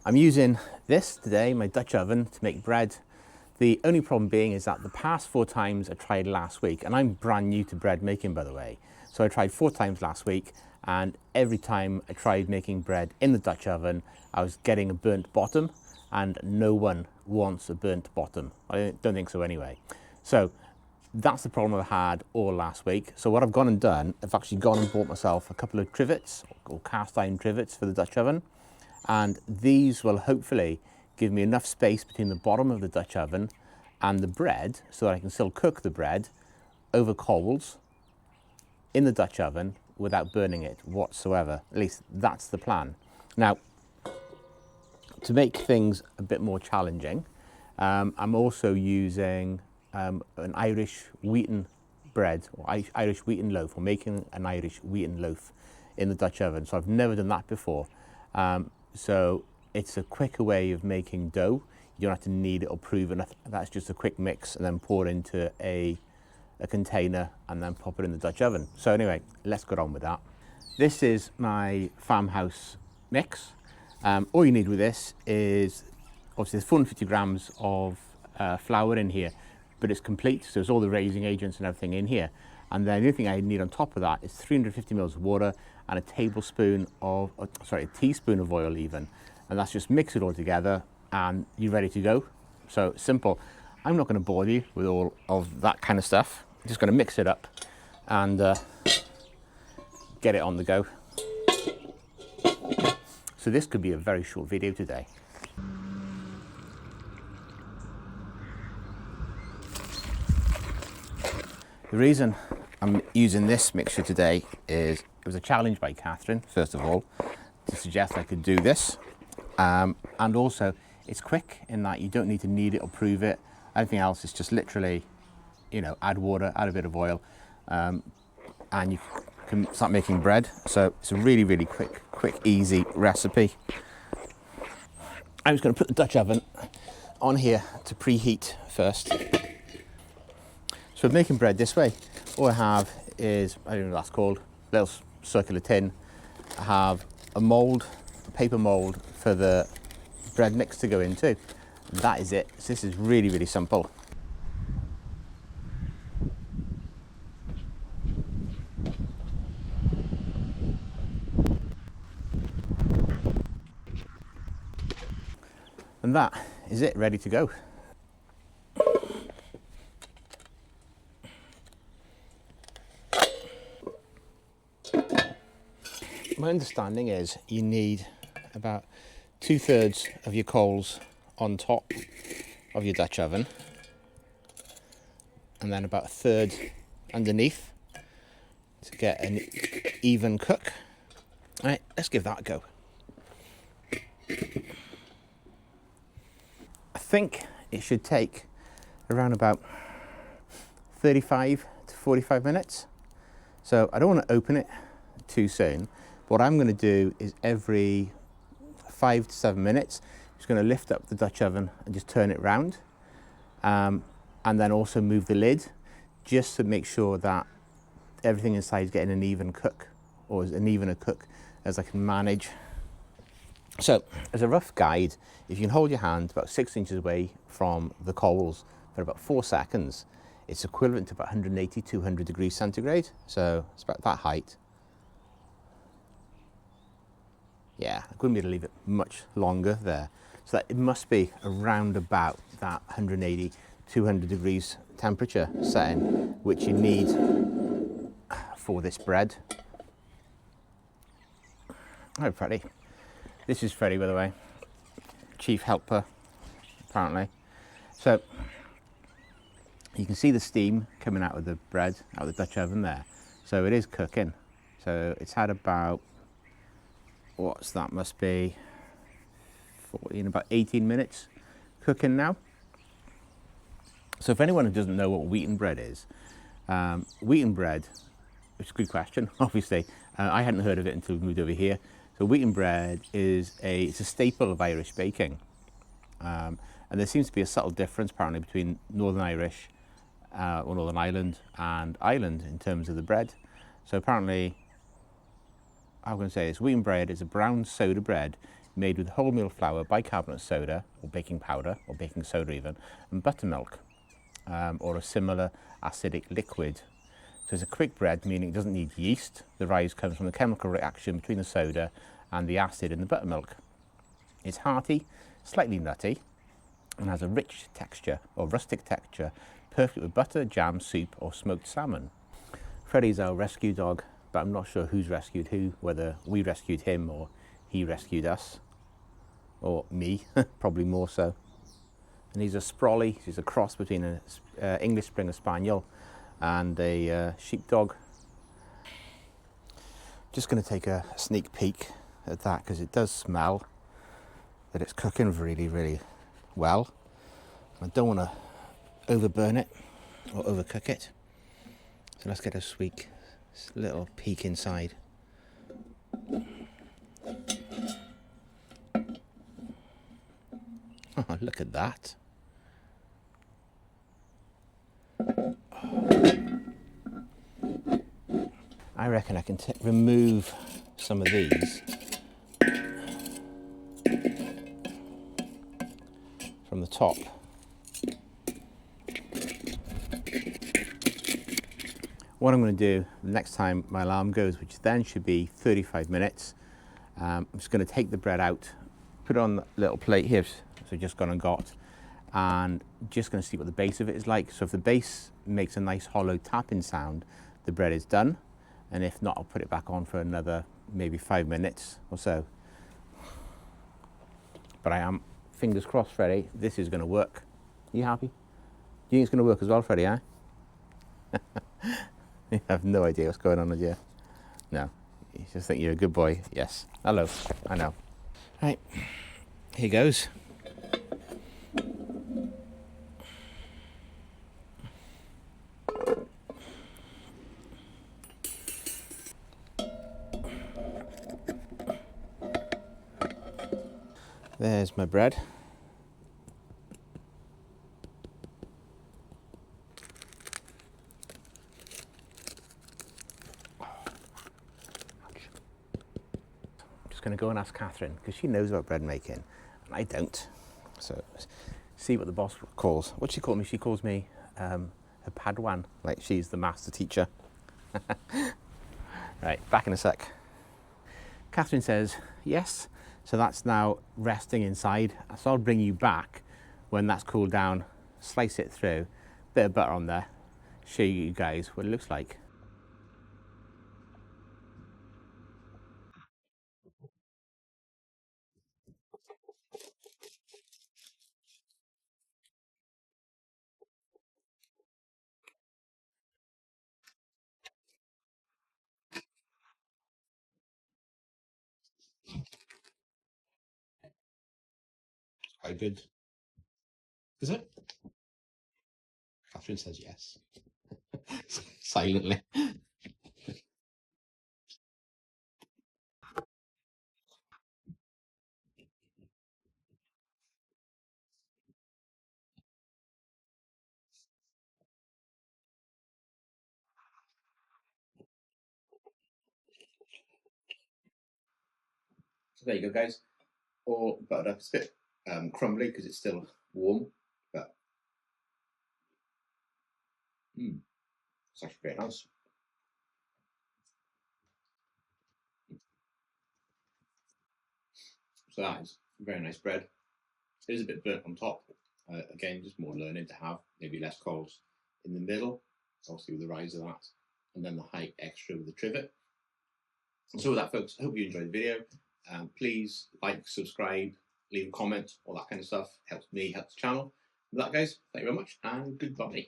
I'm using this today, my Dutch oven, to make bread. The only problem being is that the past 4 times I tried last week, and I'm brand new to bread making, by the way. So I tried 4 times last week, and every time I tried making bread in the Dutch oven, I was getting a burnt bottom, and no one wants a burnt bottom. I don't think so anyway. So that's the problem I've had all last week. So what I've gone and done, I've actually gone and bought myself a couple of trivets, or cast iron trivets for the Dutch oven. And these will hopefully give me enough space between the bottom of the Dutch oven and the bread so that I can still cook the bread over coals in the Dutch oven without burning it whatsoever. At least that's the plan. Now, to make things a bit more challenging, I'm also using an Irish wheaten bread, or Irish wheaten loaf, or making an Irish wheaten loaf in the Dutch oven. So I've never done that before. So it's a quicker way of making dough. You don't have to knead it or prove it. That's just a quick mix and then pour it into a container and then pop it in the Dutch oven. So anyway, let's get on with that. This is my farmhouse mix. All you need with this is, obviously there's 450 grams of flour in here, but it's complete. So there's all the raising agents and everything in here. And then the only thing I need on top of that is 350 mils of water and a teaspoon of oil even. And that's just mix it all together and you're ready to go. So simple. I'm not going to bore you with all of that kind of stuff. I'm just going to mix it up and get it on the go. So this could be a very short video today. The reason I'm using this mixture today is it was a challenge by Catherine, first of all, to suggest I could do this. And also, it's quick in that you don't need to knead it or prove it. Anything else is just literally, you know, add water, add a bit of oil, and you can start making bread. So it's a really, really quick, easy recipe. I'm just going to put the Dutch oven on here to preheat first. So with making bread this way, all I have is, I don't know what that's called, a little circular tin. I have a mould, a paper mould for the bread mix to go into. That is it. So this is really, really simple. And that is it, ready to go. My understanding is you need about 2/3 of your coals on top of your Dutch oven and then about 1/3 underneath to get an even cook. All right, let's give that a go. I think it should take around about 35 to 45 minutes. So I don't want to open it too soon. What I'm going to do is every 5 to 7 minutes, I'm just going to lift up the Dutch oven and just turn it round. And then also move the lid just to make sure that everything inside is getting an even cook, or as even a cook as I can manage. So as a rough guide, if you can hold your hand about 6 inches away from the coals for about 4 seconds, it's equivalent to about 180, 200 degrees centigrade. So it's about that height. Yeah, I couldn't be able to leave it much longer there. So that it must be around about that 180, 200 degrees temperature setting, which you need for this bread. Hi, Freddie. This is Freddie, by the way, chief helper, apparently. So you can see the steam coming out of the bread, out of the Dutch oven there. So it is cooking. So it's had about, what's that, must be 14, about 18 minutes cooking now. So if anyone who doesn't know what wheaten bread is, wheaten bread, which is a good question, obviously, I hadn't heard of it until we moved over here. So wheaten bread is it's a staple of Irish baking. And there seems to be a subtle difference apparently between Northern Irish, or Northern Ireland and Ireland in terms of the bread. So apparently, I'm going to say this, wheaten bread is a brown soda bread made with wholemeal flour, bicarbonate soda, or baking powder, or baking soda even, and buttermilk, or a similar acidic liquid. So it's a quick bread, meaning it doesn't need yeast. The rise comes from the chemical reaction between the soda and the acid in the buttermilk. It's hearty, slightly nutty, and has a rich texture, or rustic texture, perfect with butter, jam, soup, or smoked salmon. Freddie's our rescue dog, but I'm not sure who's rescued who, whether we rescued him or he rescued us, or me, probably more so. And he's a Sprolly. He's a cross between an English Springer Spaniel and a sheepdog. Just going to take a sneak peek at that because it does smell that it's cooking really, really well. I don't want to overburn it or overcook it. So let's get a sweet little peek inside. Oh, look at that. I reckon I can remove some of these from the top. What I'm going to do the next time my alarm goes, which then should be 35 minutes, I'm just going to take the bread out, put it on the little plate here, so just gone and got, and just going to see what the base of it is like. So if the base makes a nice hollow tapping sound, the bread is done, and if not, I'll put it back on for another maybe 5 minutes or so. But I am, fingers crossed, Freddie, this is going to work. Are you happy? Do you think it's going to work as well, Freddie, eh? You have no idea what's going on with you. No, you just think you're a good boy. Yes. Hello. I know. Right. Here goes. There's my bread. Going to go and ask Catherine because she knows about bread making and I don't. So see what the boss calls. What she called me? She calls me her Padawan, like she's the master teacher. Right, back in a sec. Catherine says yes, so that's now resting inside. So I'll bring you back when that's cooled down, slice it through, bit of butter on there, show you guys what it looks like. Quite good. Is it? Catherine says yes. Silently. So there you go, guys. All buttered up. It's a bit crumbly because it's still warm, but it's actually very nice. So that is very nice bread. It is a bit burnt on top. Again, just more learning to have, maybe less coals in the middle, obviously with the rise of that, and then the height extra with the trivet. And so with that, folks, I hope you enjoyed the video. Please like, subscribe, leave a comment, all that kind of stuff. Helps me, helps the channel. With that, guys, thank you very much, and goodbye.